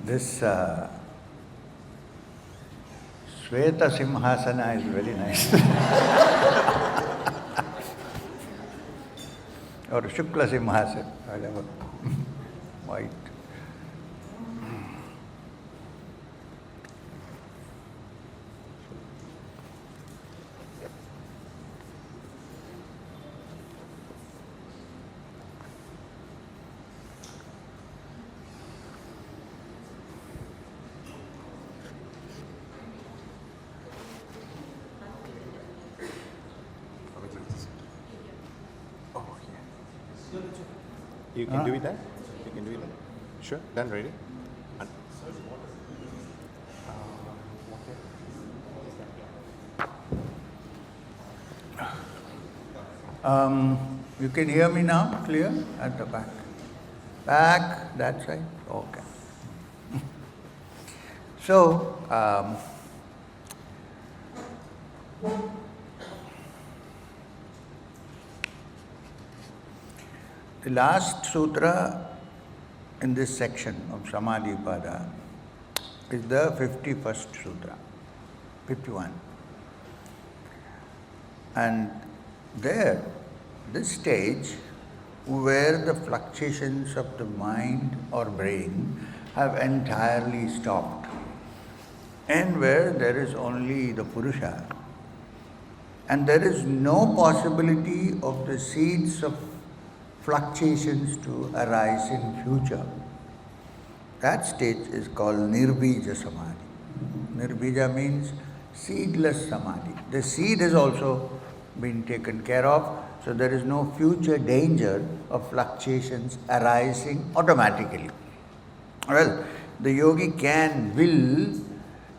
This Shweta Simhasana is very nice. Or Shukla Simhasana, whatever. White. You can do that? You can do that? Sure, done, ready? You can hear me now, clear? At the back. Back, that side? Okay. So, the last sutra in this section of Samadhi Pada is the 51st sutra, 51. And there, this stage where the fluctuations of the mind or brain have entirely stopped, and where there is only the Purusha, and there is no possibility of the seeds of fluctuations to arise in future. That stage is called nirbija samadhi. Nirbija means seedless samadhi. The seed has also been taken care of, so there is no future danger of fluctuations arising automatically. Well, the yogi can will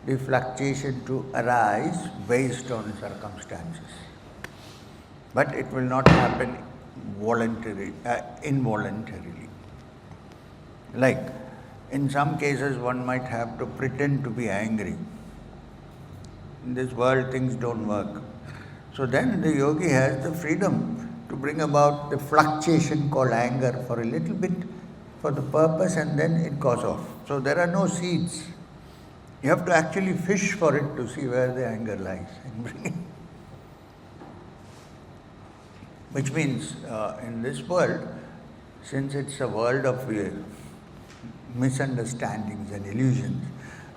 the fluctuation to arise based on circumstances, but it will not happen involuntarily. Like, in some cases one might have to pretend to be angry. In this world things don't work. So then the yogi has the freedom to bring about the fluctuation called anger for a little bit for the purpose, and then it goes off. So there are no seeds. You have to actually fish for it to see where the anger lies and bring it. Which means in this world, since it's a world of misunderstandings and illusions,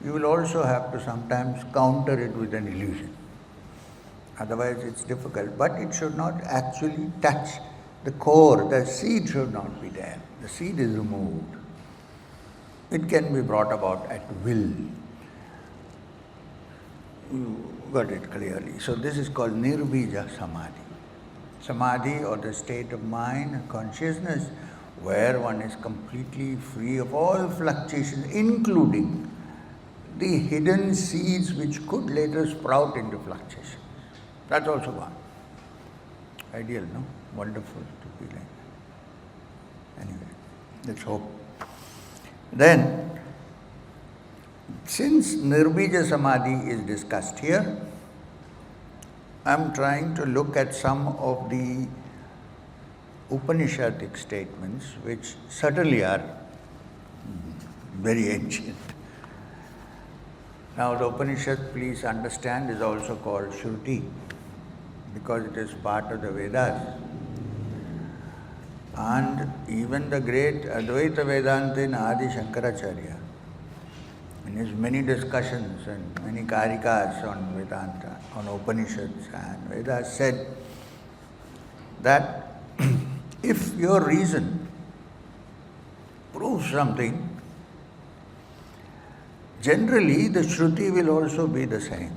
you will also have to sometimes counter it with an illusion. Otherwise it's difficult, but it should not actually touch the core. The seed should not be there. The seed is removed. It can be brought about at will. You got it clearly. So this is called nirbija samadhi. Samadhi, or the state of mind and consciousness where one is completely free of all fluctuations, including the hidden seeds which could later sprout into fluctuation. That's also gone. Ideal, no? Wonderful to be like that. Anyway, let's hope. Then, since nirbija samadhi is discussed here, I am trying to look at some of the Upanishadic statements which certainly are very ancient. Now the Upanishad, please understand, is also called shruti because it is part of the Vedas. And even the great Advaita Vedantin Adi Shankaracharya, in his many discussions and many karikas on Vedanta, on Upanishads and Vedas, said that if your reason proves something, generally the Shruti will also be the same.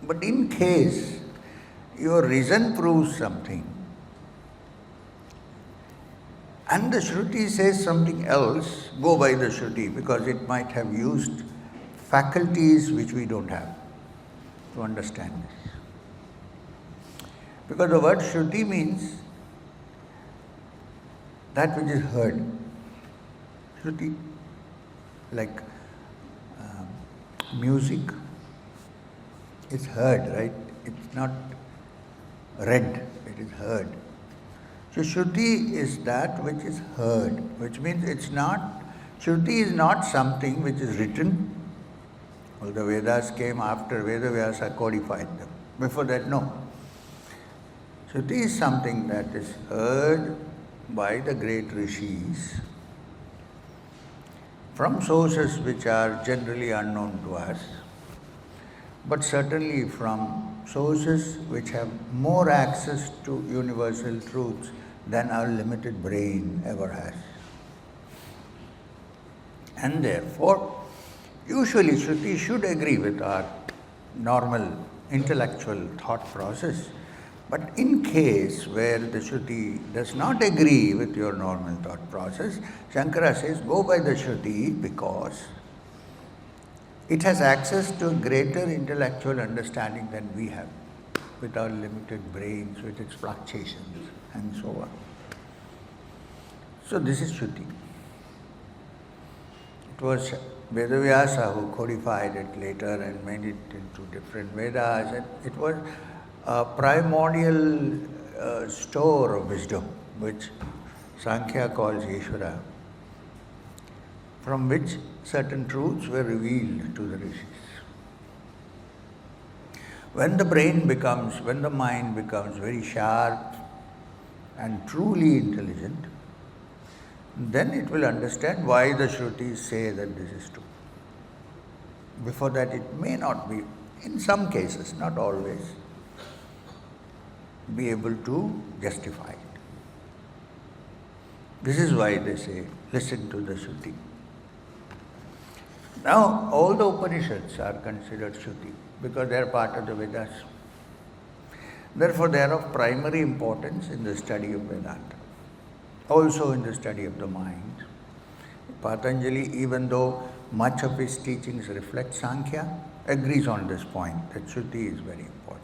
But in case your reason proves something and the Shruti says something else, go by the Shruti because it might have used faculties which we don't have to understand this. Because the word Shruti means that which is heard. Shruti, like music, is heard, right? It's not read, it is heard. So Shruti is that which is heard, which means it's not Shruti is not something which is written. Well, the Vedas came after Vedavyasa codified them. Before that, no. Shruti is something that is heard by the great rishis from sources which are generally unknown to us, but certainly from sources which have more access to universal truths than our limited brain ever has. And therefore, usually Shruti should agree with our normal intellectual thought process. But in case where the Shruti does not agree with your normal thought process, Shankara says, go by the Shruti because it has access to greater intellectual understanding than we have with our limited brains, with its fluctuations and so on. So this is Shruti. It was Vedavyasa who codified it later and made it into different Vedas. And it was a primordial store of wisdom, which Sankhya calls Ishvara, from which certain truths were revealed to the rishis. When the mind becomes very sharp and truly intelligent, then it will understand why the Shrutis say that this is true. Before that, it may not be, in some cases, not always, be able to justify it. This is why they say, listen to the Shruti. Now, all the Upanishads are considered Shruti because they are part of the Vedas. Therefore, they are of primary importance in the study of Vedanta, also in the study of the mind. Patanjali, even though much of his teachings reflect Sankhya, agrees on this point that Shruti is very important.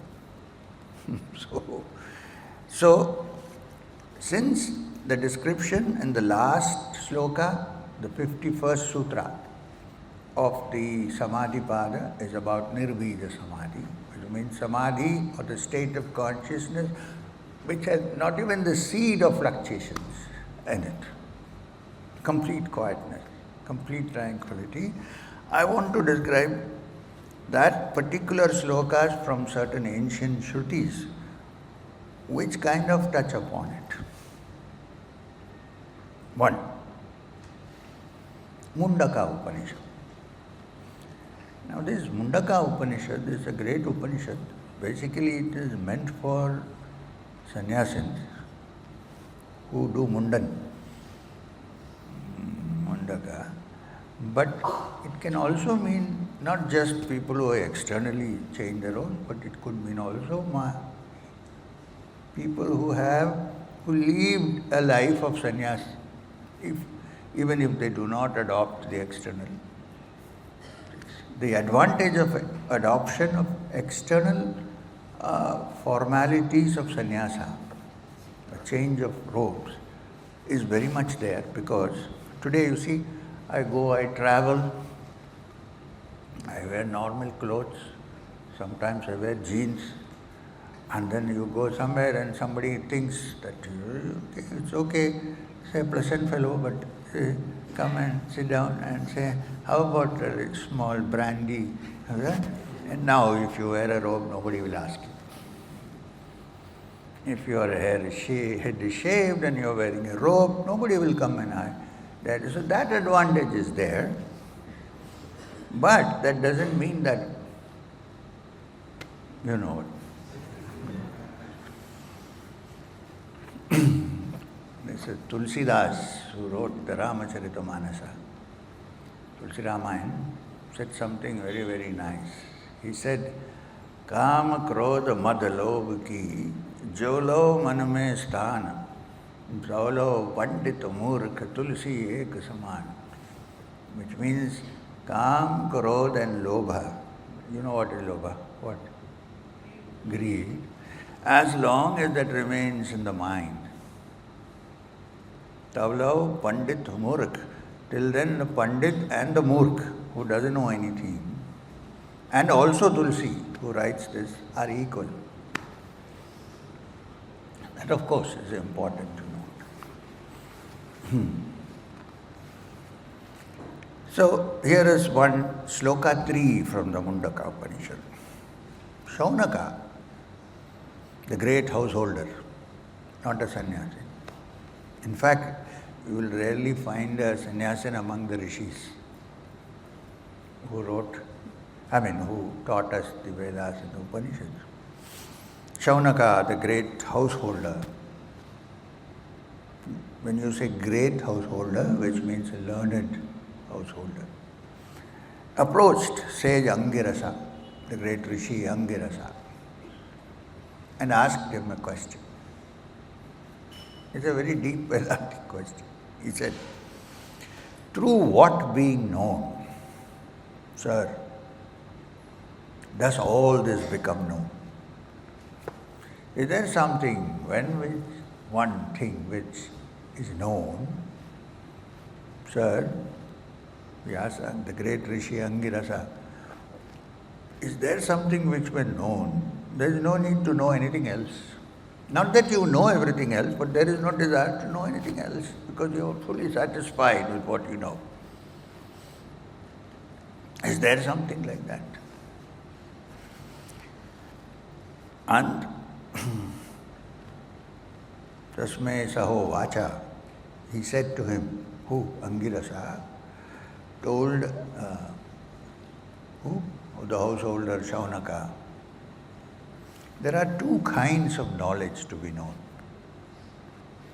So, since the description in the last sloka, the 51st sutra of the Samadhi Pada is about nirbija samadhi, which means samadhi or the state of consciousness which has not even the seed of fluctuations in it. Complete quietness, complete tranquility. I want to describe that particular slokas from certain ancient Shrutis which kind of touch upon it. One, Mundaka Upanishad. Now this Mundaka Upanishad is a great Upanishad. Basically it is meant for sannyasins who do Mundaka, but it can also mean not just people who externally change their own, but it could mean also people who lived a life of sannyas, even if they do not adopt the external. The advantage of adoption of external formalities of sannyasa, a change of robes, is very much there because today you see, I travel, I wear normal clothes, sometimes I wear jeans, and then you go somewhere and somebody thinks that it's okay, say a pleasant fellow, but come and sit down and say, how about a small brandy? And now if you wear a robe, nobody will ask you. If your head is shaved and you're wearing a robe, nobody will come and ask. So that advantage is there, but that doesn't mean that, this is Tulsidas, who wrote the Ramacharitamanasa, Tulsi Ramayan, said something very, very nice. He said, Kama krodha mad lobh ki jolo man mein sthan, jolo pandit murkh tulsi ek saman. Which means Kam, Krodh and Lobha. You know what is Lobha? What? Greed. As long as that remains in the mind. Tavlao Pandit Murkh. Till then the Pandit and the Murkh, who doesn't know anything, and also Tulsi, who writes this, are equal. That of course is important to note. So here is one sloka 3 from the Mundaka Upanishad. Shaunaka, the great householder, not a sannyasi. In fact, you will rarely find a sannyasin among the rishis who taught us the Vedas and the Upanishads. Shaunaka, the great householder. When you say great householder, which means a learned householder, approached sage Angirasa, the great rishi Angirasa, and asked him a question. It's a very deep Vedantic question. He said, through what being known, sir, does all this become known? Is there something one thing which is known? Sir, Vyasa, the great Rishi Angirasa, is there something which when known, there is no need to know anything else. Not that you know everything else, but there is no desire to know anything else because you are fully satisfied with what you know. Is there something like that? And Tasme Saho Vacha, he said to him, who? Angirasa, told the householder Shaunaka, there are two kinds of knowledge to be known.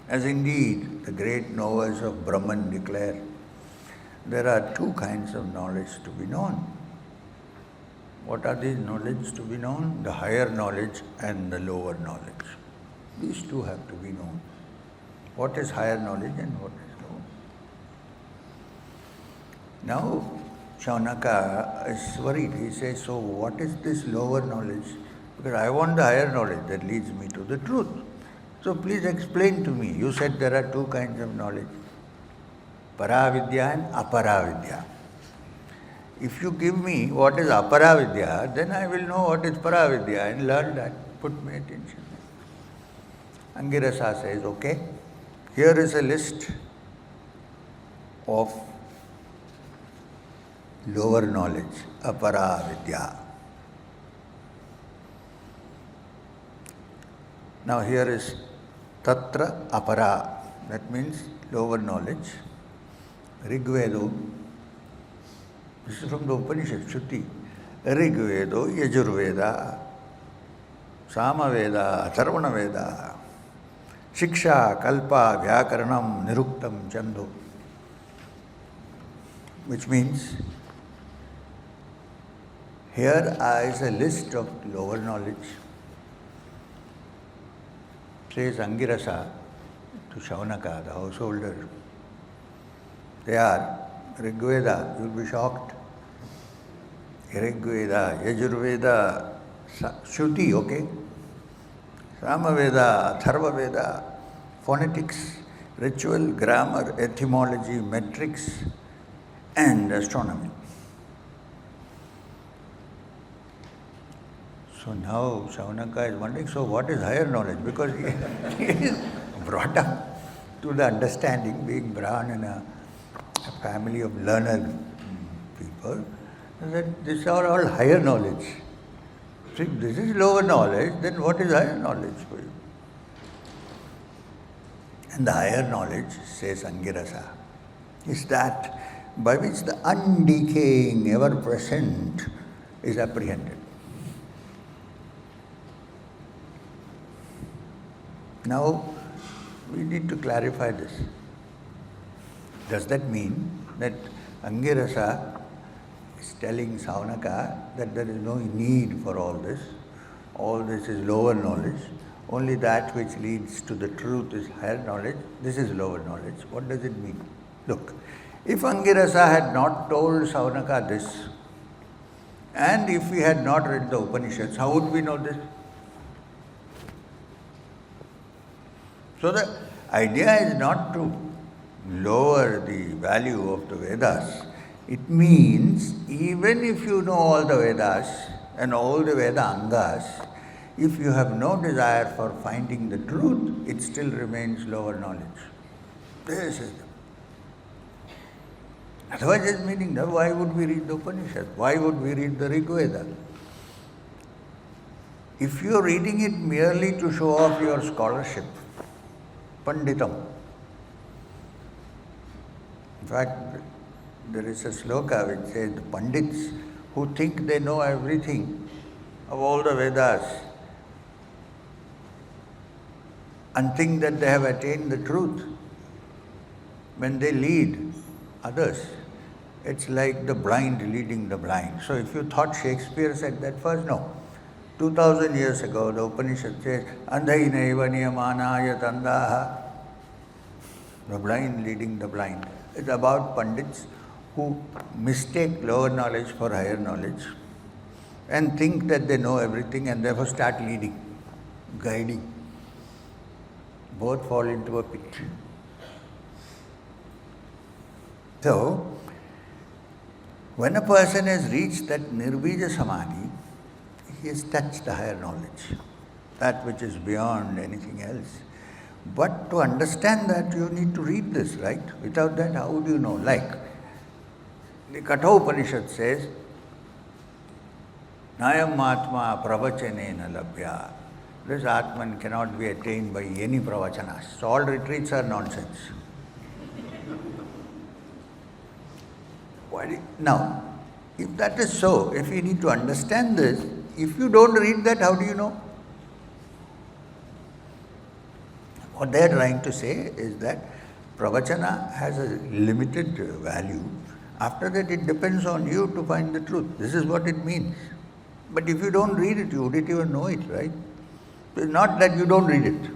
As indeed the great knowers of Brahman declare, there are two kinds of knowledge to be known. What are these knowledge to be known? The higher knowledge and the lower knowledge. These two have to be known. What is higher knowledge and what is lower? Now, Shaunaka is worried. He says, so what is this lower knowledge? Because I want the higher knowledge that leads me to the truth. So please explain to me. You said there are two kinds of knowledge, Paravidya and Aparavidya. If you give me what is Aparavidya, then I will know what is Paravidya and learn that. Put my attention. Angirasa says, okay, here is a list of lower knowledge, Aparavidya. Now here is Tatra Apara, that means lower knowledge. Rigvedo, this is from the Upanishad, Shruti. Rigvedo, Yajurveda, Samaveda, Atharvanaveda, Shiksha, Kalpa, Vyakaranam, Niruktam, Chando. Which means, here is a list of lower knowledge. Says Angirasa to Shaunaka, the householder. They are Rigveda, you will be shocked. Rigveda, Yajurveda, Shruti, okay? Samaveda, Atharvaveda, phonetics, ritual, grammar, etymology, metrics, and astronomy. So now Shaunaka is wondering, so what is higher knowledge? Because he is brought up to the understanding, being Brahman in a family of learned people, that these are all higher knowledge. So if this is lower knowledge, then what is higher knowledge for you? And the higher knowledge, says Angirasa, is that by which the undecaying, ever-present is apprehended. Now, we need to clarify this. Does that mean that Angirasa is telling Shaunaka that there is no need for all this is lower knowledge, only that which leads to the truth is higher knowledge, this is lower knowledge? What does it mean? Look, if Angirasa had not told Shaunaka this, and if we had not read the Upanishads, how would we know this? So the idea is not to lower the value of the Vedas. It means even if you know all the Vedas and all the Veda Angas, if you have no desire for finding the truth, it still remains lower knowledge. This is Otherwise it's meaningless. Why would we read the Upanishad? Why would we read the Rig Veda? If you are reading it merely to show off your scholarship, Panditam. In fact, there is a sloka which says the Pandits who think they know everything of all the Vedas and think that they have attained the truth, when they lead others, it's like the blind leading the blind. So if you thought Shakespeare said that first, no. 2000 years ago, the Upanishad says, Andhainaiva niyamanaya tandaha, the blind leading the blind. It's about Pandits who mistake lower knowledge for higher knowledge and think that they know everything and therefore start leading, guiding. Both fall into a pit. So, when a person has reached that nirbija samadhi, he has touched the higher knowledge, that which is beyond anything else. But to understand that, you need to read this, right? Without that, how would you know? Like, the Katha Upanishad says, Nayam Atma pravachanena labhya. This Atman cannot be attained by any pravachanas. So all retreats are nonsense. Now, if that is so, if you need to understand this, if you don't read that, how do you know? What they are trying to say is that pravachana has a limited value. After that, it depends on you to find the truth. This is what it means. But if you don't read it, you wouldn't even know it, right? It's not that you don't read it.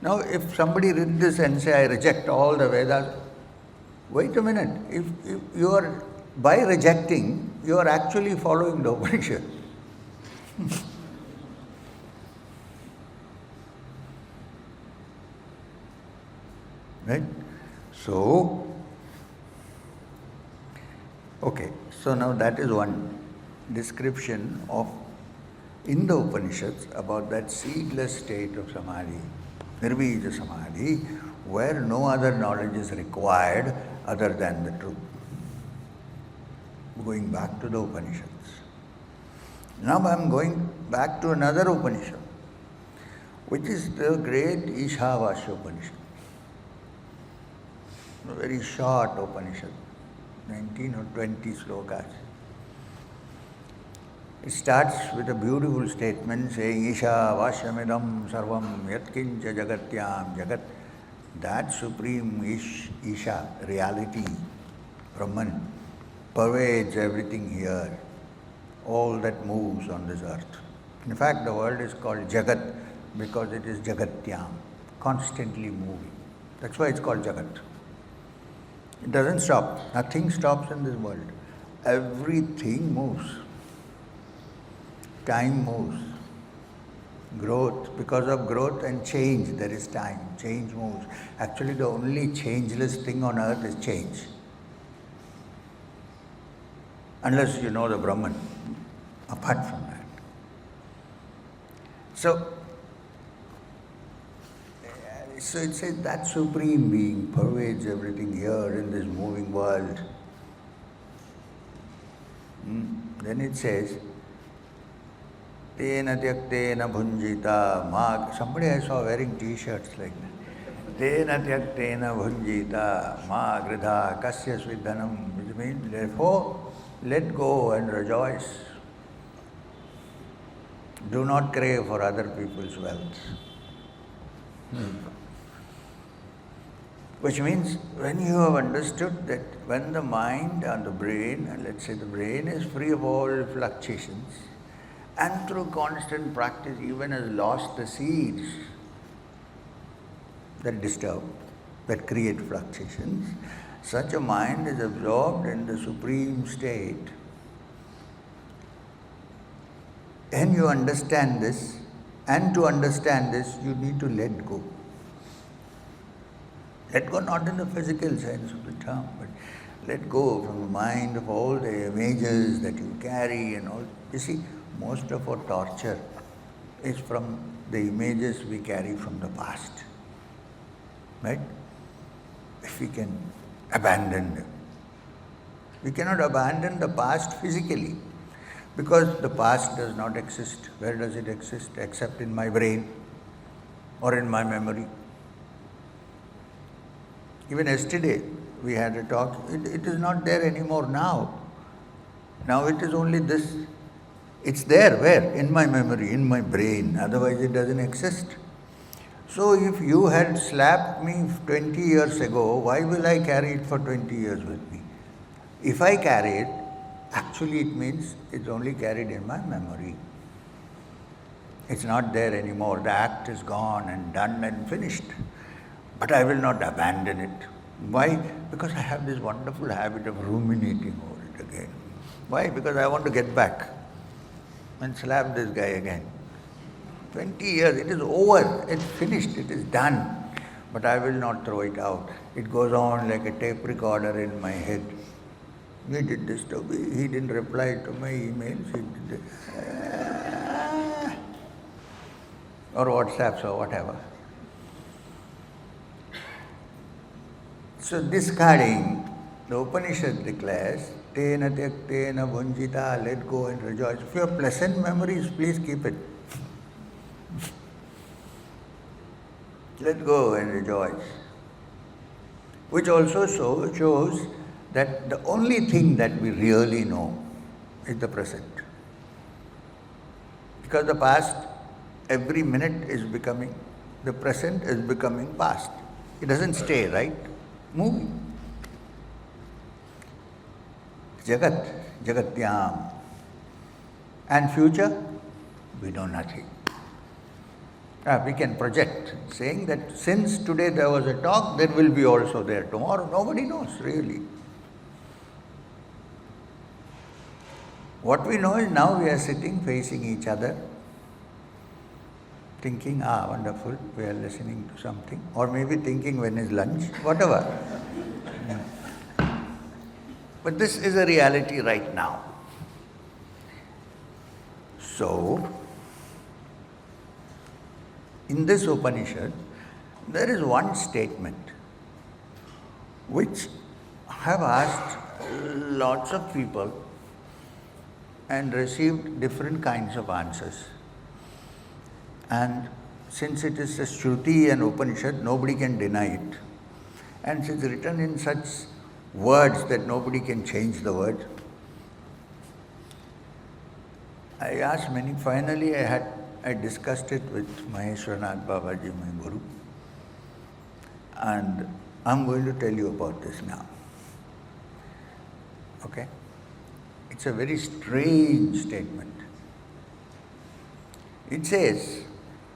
Now, if somebody read this and say, I reject all the Vedas, wait a minute. If you are, by rejecting, you are actually following the Upanishad. Right? So, okay. So now that is one description of in the Upanishads about that seedless state of samadhi, nirbija samadhi, where no other knowledge is required other than the truth. Going back to the Upanishads. Now I am going back to another Upanishad, which is the great Ishavasya Upanishad. A very short Upanishad, 19 or 20 slokas. It starts with a beautiful statement saying, Isha Vashyamidam Sarvam Yatkincha Jagatyam Jagat. That supreme Isha, reality, Brahman, pervades everything here, all that moves on this earth. In fact, the world is called Jagat because it is Jagatyam, constantly moving. That's why it's called Jagat. It doesn't stop. Nothing stops in this world. Everything moves. Time moves. Growth, because of growth and change, there is time. Change moves. Actually, the only changeless thing on earth is change. Unless you know the Brahman. Apart from that. So it says that supreme being pervades everything here in this moving world. Then it says, Tena tyaktena bhunjita mag. Somebody I saw wearing t-shirts like that. Tena tyaktena bhunjita magridha kasya svidhanam. Which means, therefore, let go and rejoice. Do not crave for other people's wealth. Which means, when you have understood that when the mind and the brain, and let's say the brain is free of all fluctuations, and through constant practice even has lost the seeds that disturb, that create fluctuations, such a mind is absorbed in the supreme state. And you understand this, and to understand this, you need to let go. Let go not in the physical sense of the term, but let go from the mind of all the images that you carry and all. You see, most of our torture is from the images we carry from the past. Right? If we can abandon them, We cannot abandon the past physically because the past does not exist. Where does it exist? Except in my brain or in my memory. Even yesterday we had a talk. It is not there anymore now. Now it is only this. It's there, where? In my memory, in my brain. Otherwise it doesn't exist. So if you had slapped me 20 years ago, why will I carry it for 20 years with me? If I carry it, actually it means it's only carried in my memory. It's not there anymore. The act is gone and done and finished. But I will not abandon it. Why? Because I have this wonderful habit of ruminating over it again. Why? Because I want to get back and slap this guy again. 20 years, it is over, it's finished, it is done. But I will not throw it out. It goes on like a tape recorder in my head. He did this to me, he didn't reply to my emails, he did this. Or WhatsApps or whatever. So discarding, the Upanishad declares, Tena tyaktena bhunjita, let go and rejoice. If you have pleasant memories, please keep it. Let go and rejoice. Which also shows that the only thing that we really know is the present. Because the past, every minute is becoming, the present is becoming past. It doesn't stay, right? Moving. Jagat, Jagatyam. And future, we know nothing. We can project, saying that since today there was a talk, there will be also there tomorrow. Nobody knows, really. What we know is now we are sitting facing each other, thinking, wonderful, we are listening to something. Or maybe thinking when is lunch, whatever. But this is a reality right now. So, in this Upanishad, there is one statement which I have asked lots of people and received different kinds of answers. And since it is a shruti and Upanishad, nobody can deny it. And it's written in such words that nobody can change the word. I asked many, finally I discussed it with Maheshwaranath Babaji, my Guru. And I'm going to tell you about this now. Okay? It's a very strange statement. It says,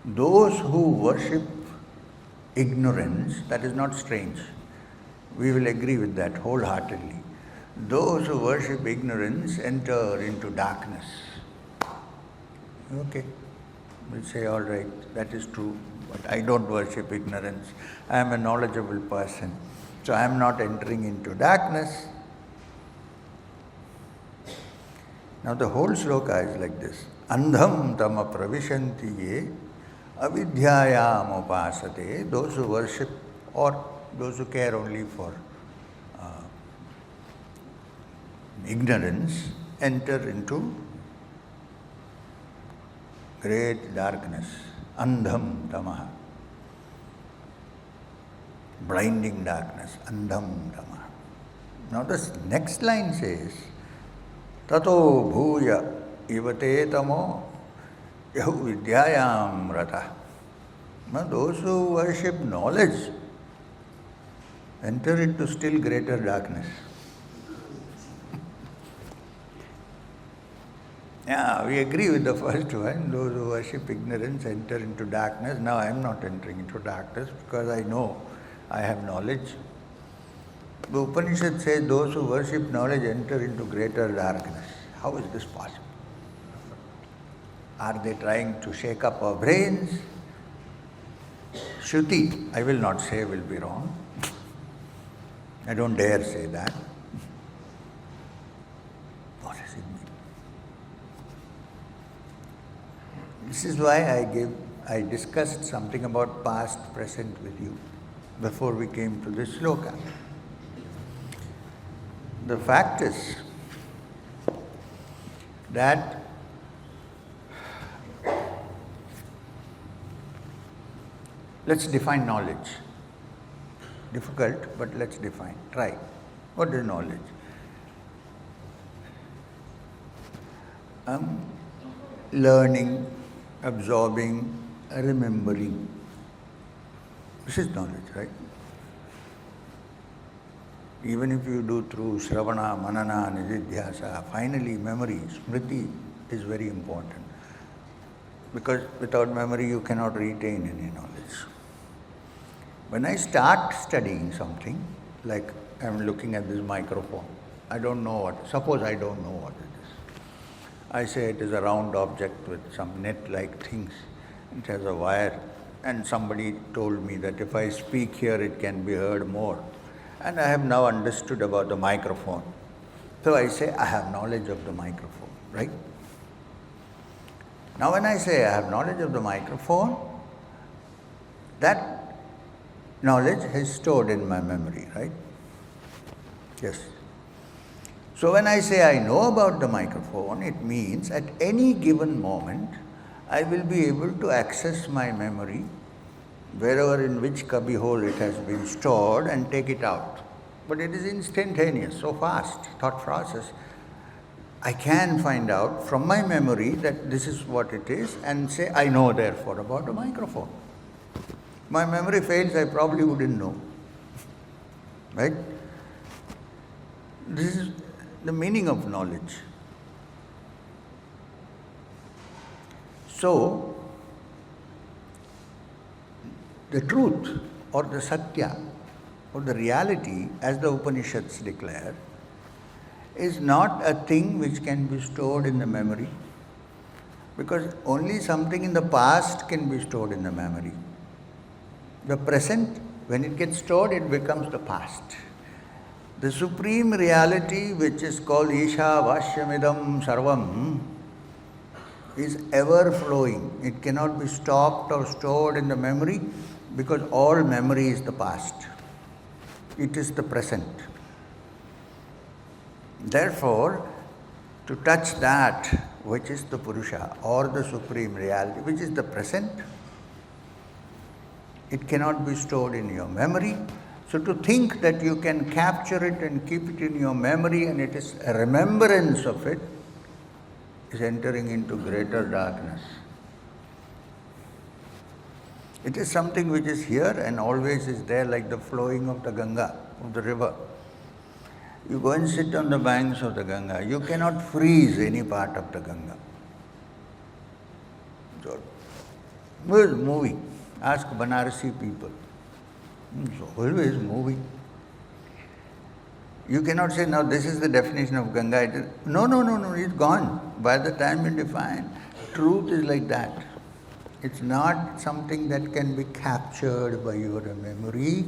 those who worship ignorance, that is not strange. We will agree with that wholeheartedly. Those who worship ignorance enter into darkness. Okay. We'll say, all right, that is true, but I don't worship ignorance. I am a knowledgeable person, so I am not entering into darkness. Now the whole sloka is like this. Andham tama pravishanti ye avidyayam upasate. Those who worship or those who care only for ignorance enter into great darkness. Andham tamaha. Blinding darkness. Andham tamaha. Now this next line says, Tato bhuya ivate tamo yahu vidyayam rata. Now those who worship knowledge enter into still greater darkness. Yeah, we agree with the first one. Those who worship ignorance enter into darkness. Now I am not entering into darkness because I know I have knowledge. The Upanishad says those who worship knowledge enter into greater darkness. How is this possible? Are they trying to shake up our brains? Shruti, I will not say, will be wrong. I don't dare say that. What does it mean? This is why I discussed something about past, present with you before we came to this sloka. The fact is that let's define knowledge. Difficult, but let's define. Try. What is knowledge? Learning, absorbing, remembering. This is knowledge, right? Even if you do through Shravana, Manana, Nididhyasa, finally memory, smriti is very important. Because without memory you cannot retain any knowledge. When I start studying something, like I'm looking at this microphone, I don't know what, suppose I don't know what it is. I say it is a round object with some net-like things. It has a wire, and somebody told me that if I speak here it can be heard more. And I have now understood about the microphone. So I say I have knowledge of the microphone, right? Now when I say I have knowledge of the microphone, that knowledge is stored in my memory, right? Yes. So when I say I know about the microphone, it means at any given moment, I will be able to access my memory wherever in which cubbyhole it has been stored and take it out. But it is instantaneous, so fast, thought process. I can find out from my memory that this is what it is and say, I know therefore about a microphone. My memory fails, I probably wouldn't know. Right? This is the meaning of knowledge. So, the truth or the satya or the reality, as the Upanishads declare, is not a thing which can be stored in the memory, because only something in the past can be stored in the memory. The present, when it gets stored, it becomes the past. The supreme reality, which is called Isha Vashyamidam Sarvam, is ever flowing. It cannot be stopped or stored in the memory, because all memory is the past. It is the present. Therefore, to touch that which is the Purusha or the supreme reality, which is the present, it cannot be stored in your memory. So to think that you can capture it and keep it in your memory and it is a remembrance of it, is entering into greater darkness. It is something which is here and always is there, like the flowing of the Ganga, of the river. You go and sit on the banks of the Ganga, you cannot freeze any part of the Ganga. So, it is moving. Ask Banarasi people. It's always moving. You cannot say, now this is the definition of Ganga. It is, no, it's gone. By the time you define, truth is like that. It's not something that can be captured by your memory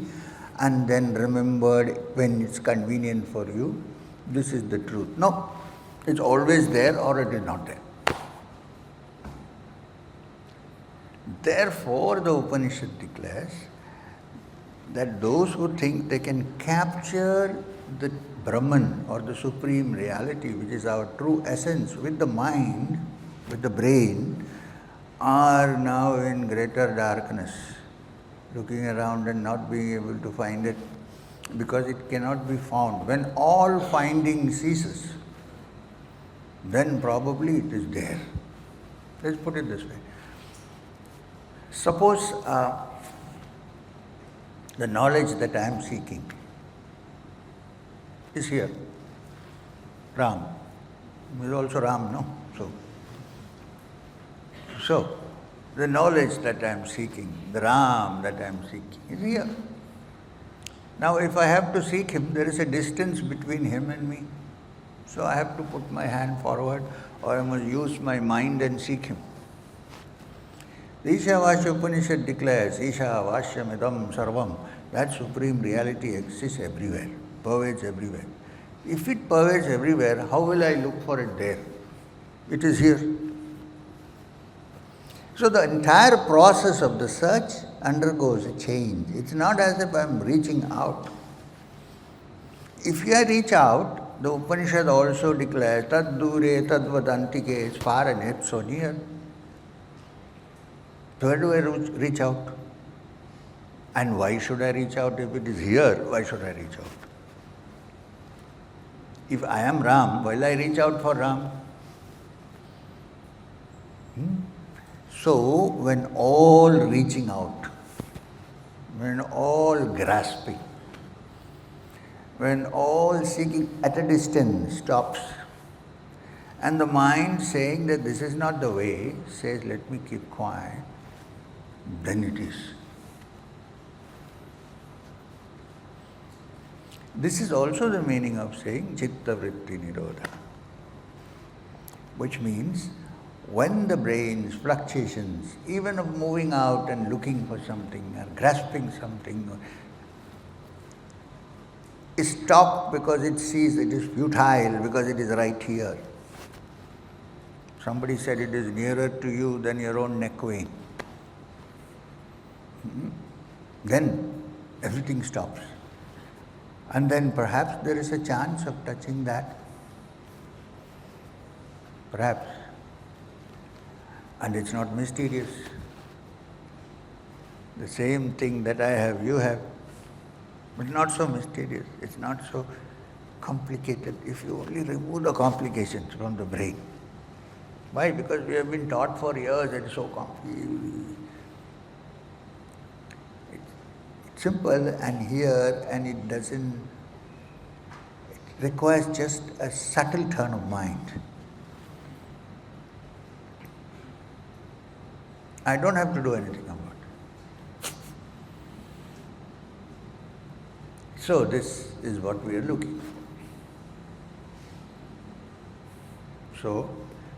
and then remembered when it's convenient for you. This is the truth. No, it's always there or it is not there. Therefore, the Upanishad declares that those who think they can capture the Brahman or the supreme reality, which is our true essence, with the mind, with the brain, are now in greater darkness, looking around and not being able to find it, because it cannot be found. When all finding ceases, then probably it is there. Let's put it this way. Suppose the knowledge that I am seeking is here. Ram. Is also Ram, no? So, the knowledge that I am seeking, the Ram that I am seeking, is here. Now, if I have to seek him, there is a distance between him and me. So, I have to put my hand forward, or I must use my mind and seek him. The Ishavasya Upanishad declares, Isha Vashyamidam Sarvam, that supreme reality exists everywhere, pervades everywhere. If it pervades everywhere, how will I look for it there? It is here. So the entire process of the search undergoes a change. It's not as if I'm reaching out. If I reach out, the Upanishad also declares, tad dure tad vadantike, is far and yet so near. So where do I reach out? And why should I reach out? If it is here, why should I reach out? If I am Ram, why will I reach out for Ram? So, when all reaching out, when all grasping, when all seeking at a distance stops, and the mind saying that this is not the way, says, let me keep quiet, then it is. This is also the meaning of saying chitta vritti nirodha, which means when the brain's fluctuations, even of moving out and looking for something or grasping something, is stopped because it sees it is futile, because it is right here. Somebody said it is nearer to you than your own neck vein. Then everything stops. And then perhaps there is a chance of touching that. Perhaps. And it's not mysterious. The same thing that I have, you have. But not so mysterious. It's not so complicated if you only remove the complications from the brain. Why? Because we have been taught for years that it's so complicated. It's simple and here, and it requires just a subtle turn of mind. I don't have to do anything about it. So this is what we are looking for. So,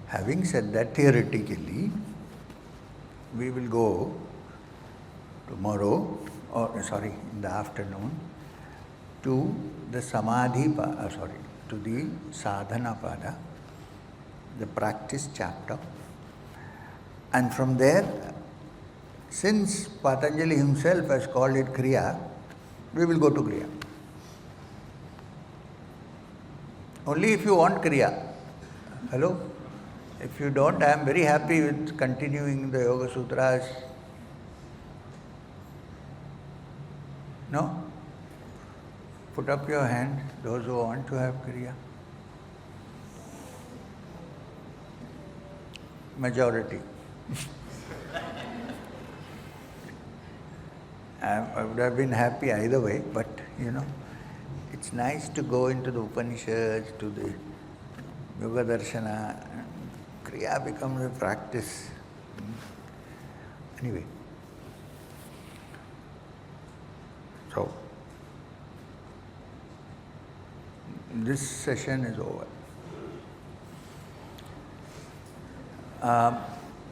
having said that, theoretically, we will go tomorrow, in the afternoon, to the samadhi, to the sadhana pada, the practice chapter. And from there, since Patanjali himself has called it Kriya, we will go to Kriya. Only if you want Kriya. Hello? If you don't, I am very happy with continuing the Yoga Sutras. No? Put up your hand, those who want to have Kriya. Majority. I would have been happy either way, but it's nice to go into the Upanishads, to the Yoga Darshana. Kriya becomes a practice. Anyway. So, this session is over.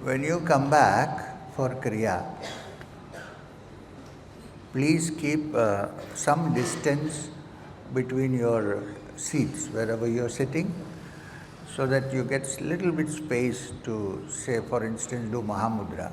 When you come back for Kriya, please keep some distance between your seats, wherever you are sitting, so that you get little bit space to, say, for instance, do Mahamudra.